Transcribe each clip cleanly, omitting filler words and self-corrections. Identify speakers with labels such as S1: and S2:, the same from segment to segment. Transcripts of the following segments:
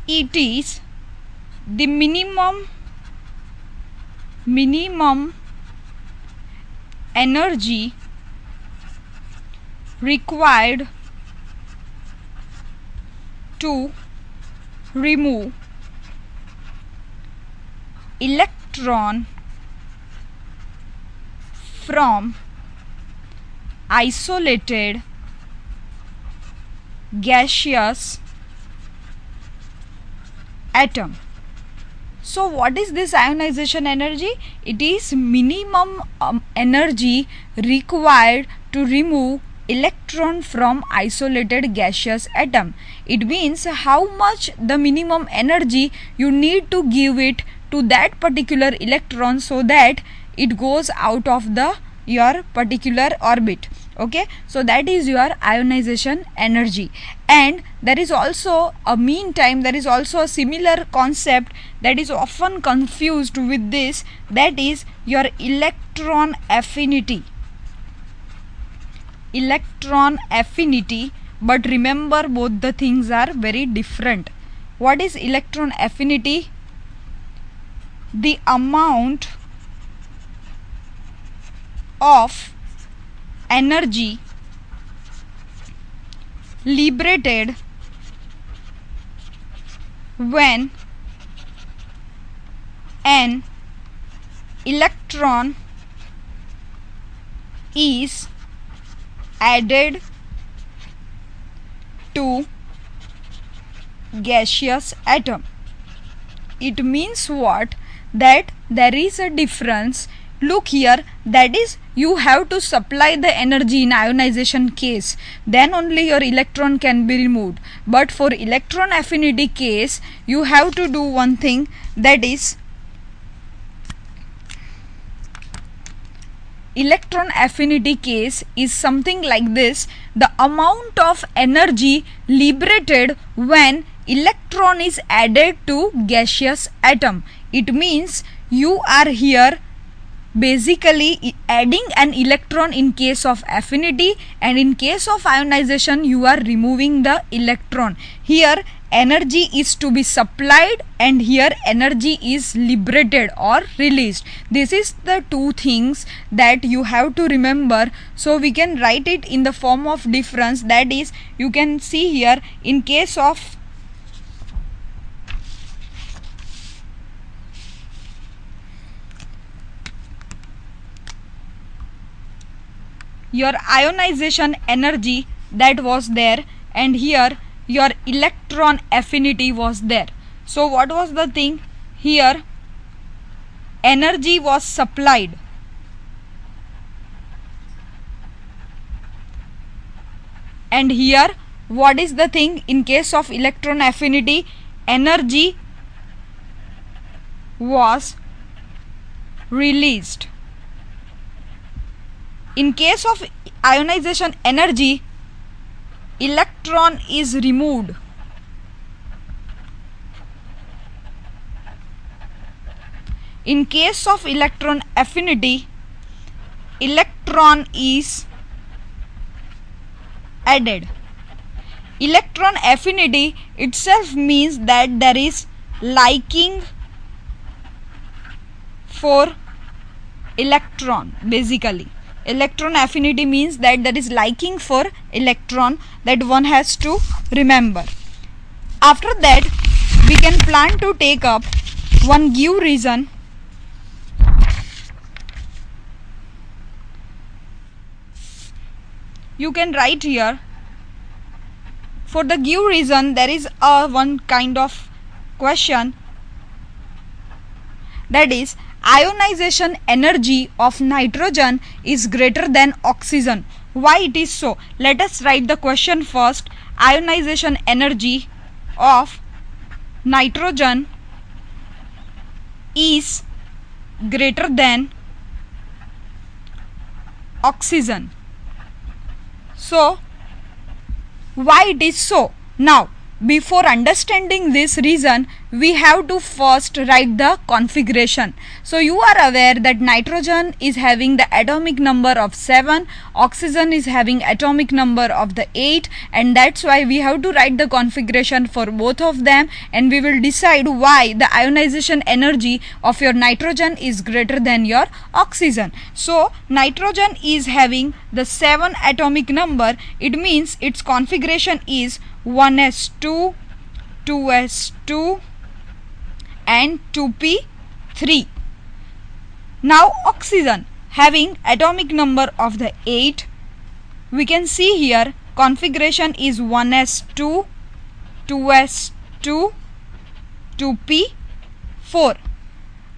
S1: it is the minimum energy required to remove electron from isolated gaseous atom. So what is this ionization energy? It is minimum energy required to remove electron from isolated gaseous atom. It means how much the minimum energy you need to give it to that particular electron so that it goes out of your particular orbit. Okay, so that is your ionization energy. And there is also a meantime, there is also a similar concept that is often confused with this, that is your electron affinity. But remember, both the things are very different. What is electron affinity? The amount of energy liberated when an electron is added to gaseous atom. It means what? That there is a difference. Look here, that is, you have to supply the energy in ionization case, then only your electron can be removed. But for electron affinity case, you have to do one thing, that is, electron affinity case is something like this: the amount of energy liberated when electron is added to gaseous atom. It means you are here basically adding an electron in case of affinity, and in case of ionization you are removing the electron. Here energy is to be supplied and here energy is liberated or released. This is the two things that you have to remember. So we can write it in the form of difference, that is, you can see here, in case of your ionization energy that was there, and here your electron affinity was there. So what was the thing? Here energy was supplied, and here what is the thing? In case of electron affinity, energy was released. In case of ionization energy, electron is removed. In case of electron affinity, electron is added. Electron affinity itself means that there is liking for electron. Basically, electron affinity means that there is liking for electron, that one has to remember. After that, we can plan to take up one give reason. You can write here, for the give reason there is one kind of question, that is, ionization energy of nitrogen is greater than oxygen. Why it is so? Let us write the question first. Ionization energy of nitrogen is greater than oxygen. So why it is so? Now, before understanding this reason, we have to first write the configuration. So you are aware that nitrogen is having the atomic number of 7, oxygen is having atomic number of the 8, and that's why we have to write the configuration for both of them, and we will decide why the ionization energy of your nitrogen is greater than your oxygen. So nitrogen is having the 7 atomic number. It means its configuration is 1s2, 2s2 and 2p3. Now oxygen having atomic number of the 8, we can see here configuration is 1s2, 2s2, 2p4.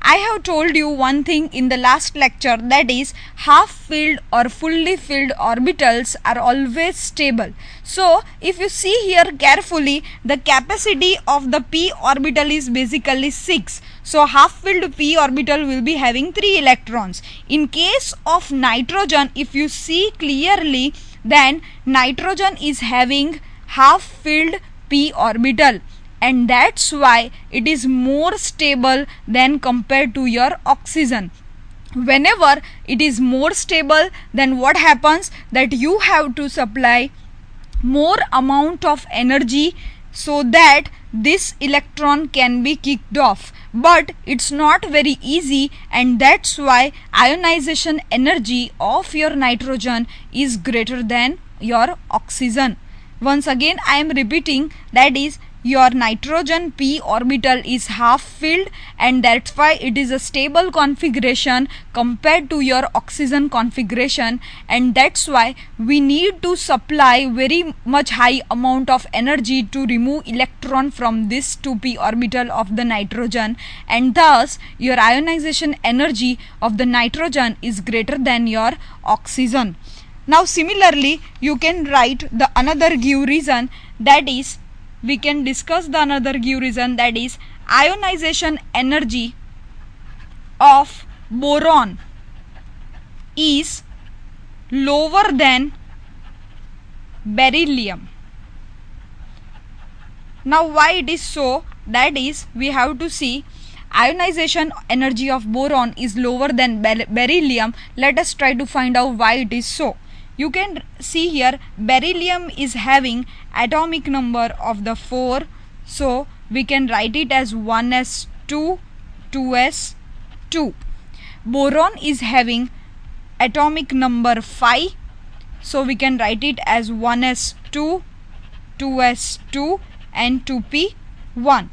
S1: I have told you one thing in the last lecture, that is half filled or fully filled orbitals are always stable. So if you see here carefully, the capacity of the p orbital is basically 6. So half filled p orbital will be having 3 electrons. In case of nitrogen, if you see clearly, then nitrogen is having half filled p orbital, and that's why it is more stable than compared to your oxygen. Whenever it is more stable, then what happens, that you have to supply more amount of energy so that this electron can be kicked off. But it's not very easy, and that's why ionization energy of your nitrogen is greater than your oxygen. Once again I am repeating, that is your nitrogen p orbital is half filled, and that's why it is a stable configuration compared to your oxygen configuration, and that's why we need to supply very much high amount of energy to remove electron from this 2p orbital of the nitrogen, and thus your ionization energy of the nitrogen is greater than your oxygen. Now similarly you can write the another give reason, that is we can discuss the another give reason, that is ionization energy of boron is lower than beryllium. Now why it is so, that is we have to see ionization energy of boron is lower than beryllium. Let us try to find out why it is so. You can see here beryllium is having atomic number of the 4, so we can write it as 1s2, 2s2. Boron is having atomic number 5, so we can write it as 1s2, 2s2 and 2p1.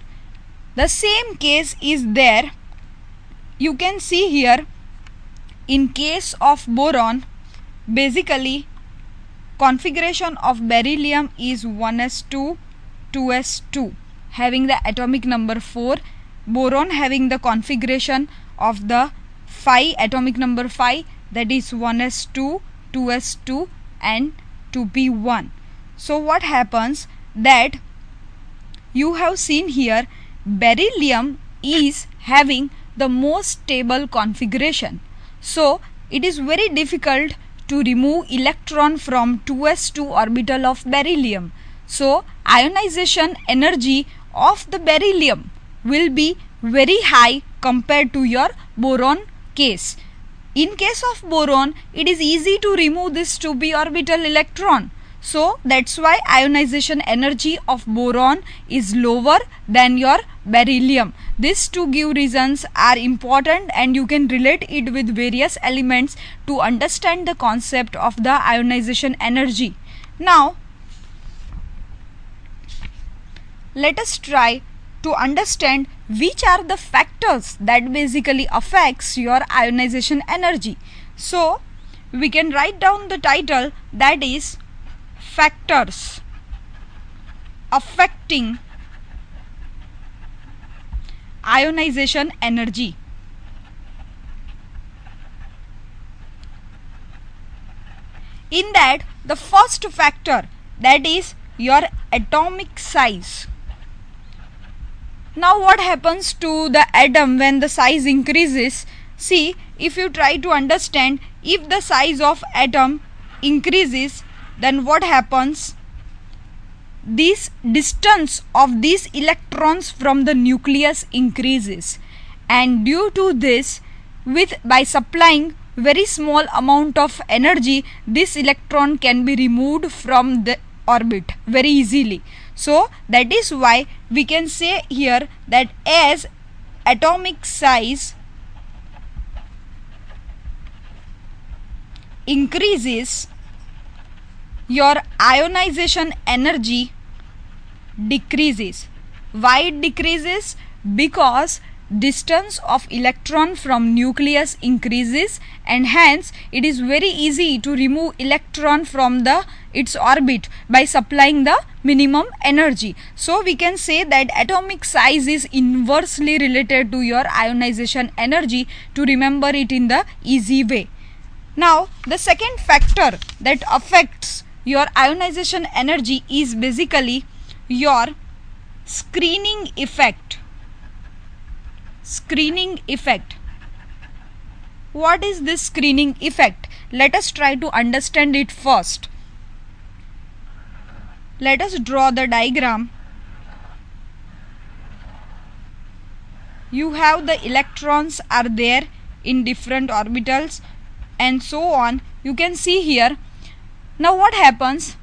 S1: The same case is there. You can see here in case of boron, basically configuration of beryllium is 1s2, 2s2 having the atomic number 4, boron having the configuration of the 5 atomic number 5, that is 1s2, 2s2 and 2p1. So what happens, that you have seen here beryllium is having the most stable configuration, so it is very difficult to remove electron from 2s2 orbital of beryllium. So ionization energy of the beryllium will be very high compared to your boron case. In case of boron, it is easy to remove this 2p orbital electron. So that's why ionization energy of boron is lower than your beryllium. These two give reasons are important, and you can relate it with various elements to understand the concept of the ionization energy. Now let us try to understand which are the factors that basically affects your ionization energy. So we can write down the title, that is factors affecting ionization energy. In that, the first factor, that is your atomic size. Now what happens to the atom when the size increases? See, if you try to understand, if the size of atom increases, then what happens? this distance of these electrons from the nucleus increases, and due to this, by supplying very small amount of energy, this electron can be removed from the orbit very easily. So that is why we can say here that as atomic size increases, your ionization energy decreases. Why it decreases? Because distance of electron from nucleus increases, and hence it is very easy to remove electron from its orbit by supplying the minimum energy. So we can say that atomic size is inversely related to your ionization energy, to remember it in the easy way. Now the second factor that affects your ionization energy is basically your screening effect. Screening effect. What is this screening effect? Let us try to understand it first. Let us draw the diagram. You have the electrons are there in different orbitals and so on. You can see here. Now what happens?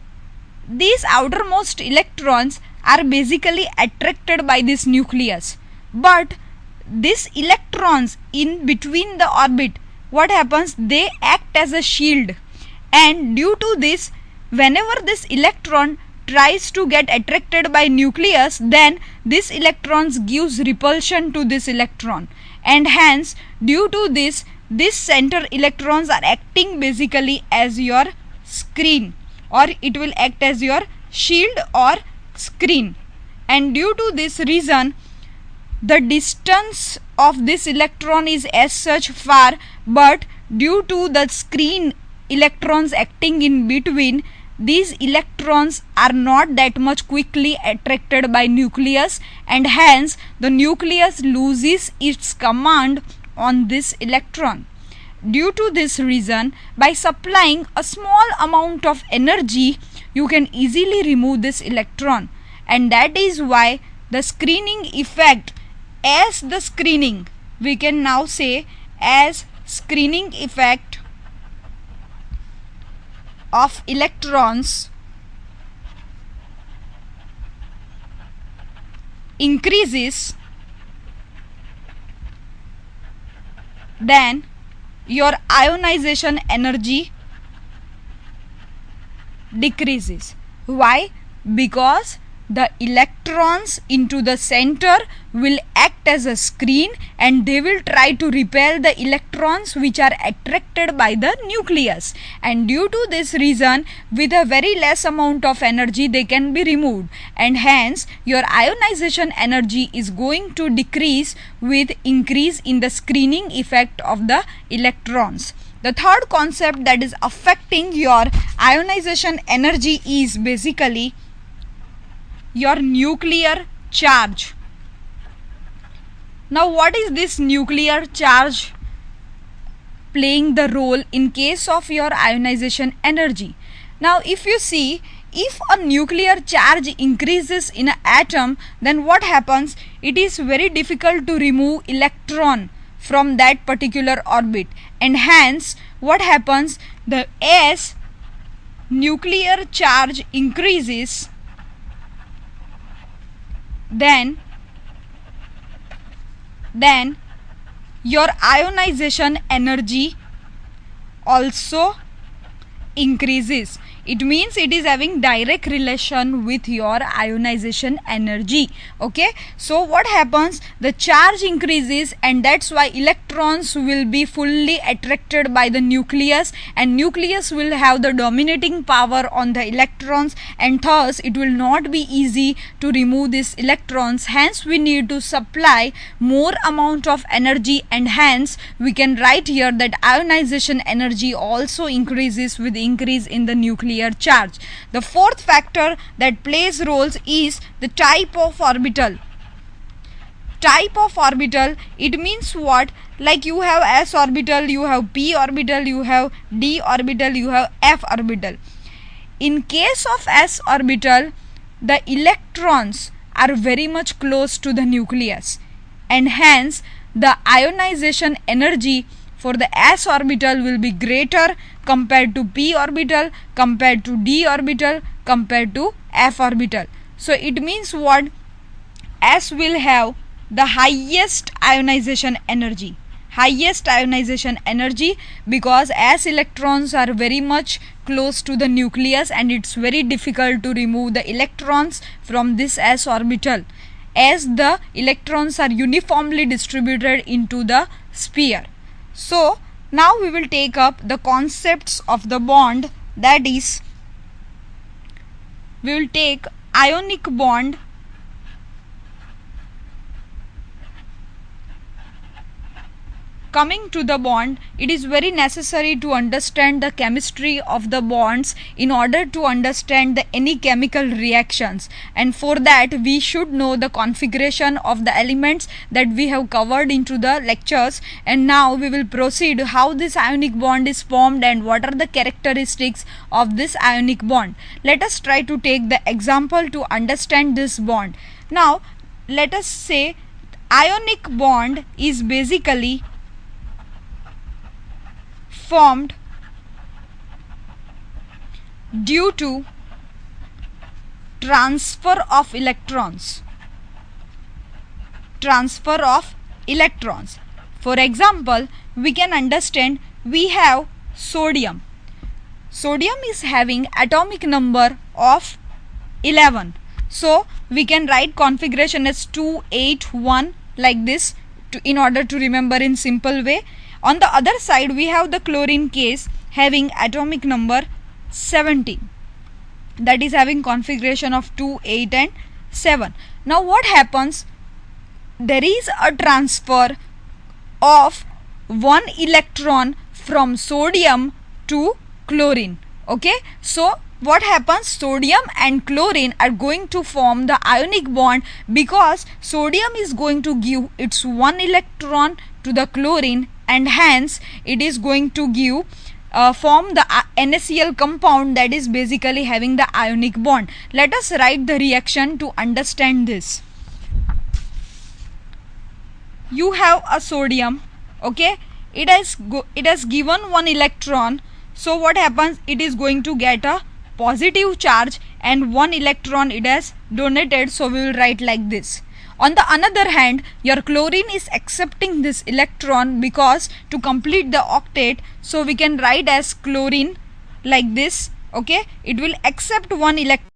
S1: These outermost electrons are basically attracted by this nucleus, but these electrons in between the orbit, what happens? They act as a shield, and due to this, whenever this electron tries to get attracted by nucleus, then this electrons gives repulsion to this electron, and hence due to this center electrons are acting basically as your screen, or it will act as your shield or screen. And due to this reason, the distance of this electron is as such far, but due to the screen electrons acting in between, these electrons are not that much quickly attracted by nucleus, and hence the nucleus loses its command on this electron. Due to this reason, by supplying a small amount of energy, you can easily remove this electron, and that is why the screening effect, as the screening, we can now say as screening effect of electrons increases, then your ionization energy decreases. Why? Because the electrons into the center will act as a screen, and they will try to repel the electrons which are attracted by the nucleus, and due to this reason, with a very less amount of energy, they can be removed, and hence your ionization energy is going to decrease with increase in the screening effect of the electrons. The third concept that is affecting your ionization energy is basically your nuclear charge. Now what is this nuclear charge playing the role in case of your ionization energy? Now if you see, if a nuclear charge increases in an atom, then what happens? It is very difficult to remove electron from that particular orbit, and hence what happens? As nuclear charge increases, then your ionization energy also increases. It means it is having direct relation with your ionization energy. Okay, so what happens? The charge increases, and that's why electrons will be fully attracted by the nucleus, and nucleus will have the dominating power on the electrons, and thus it will not be easy to remove these electrons. Hence we need to supply more amount of energy, and hence we can write here that ionization energy also increases with increase in the nuclear charge. The fourth factor that plays roles is the type of orbital. Type of orbital, it means what? Like you have s orbital, you have p orbital, you have d orbital, you have f orbital. In case of s orbital, the electrons are very much close to the nucleus, and hence the ionization energy for the s orbital will be greater compared to p orbital, compared to d orbital, compared to f orbital. So it means what? S will have the highest ionization energy, because as electrons are very much close to the nucleus and it's very difficult to remove the electrons from this s orbital, as the electrons are uniformly distributed into the sphere. So now we will take up the concepts of the bond, that is, we will take ionic bond, Coming to the bond, it is very necessary to understand the chemistry of the bonds in order to understand any chemical reactions, and for that we should know the configuration of the elements that we have covered into the lectures. And now we will proceed how this ionic bond is formed and what are the characteristics of this ionic bond. Let us try to take the example to understand this bond. Now let us say ionic bond is basically formed due to transfer of electrons. For example, we can understand we have sodium. Sodium is having atomic number of 11. So we can write configuration as 281 like this in order to remember in simple way. On the other side we have the chlorine case having atomic number 17, that is having configuration of 2, 8 and 7. Now what happens? There is a transfer of one electron from sodium to chlorine. Okay, so what happens? Sodium and chlorine are going to form the ionic bond because sodium is going to give its one electron to the chlorine, and hence it is going to give form the NaCl compound that is basically having the ionic bond. Let us write the reaction to understand this. You have a sodium, okay, it has given one electron, so what happens? It is going to get a positive charge and one electron it has donated, so we will write like this. On the other hand, your chlorine is accepting this electron because to complete the octet, so we can write as chlorine like this. Okay, it will accept one electron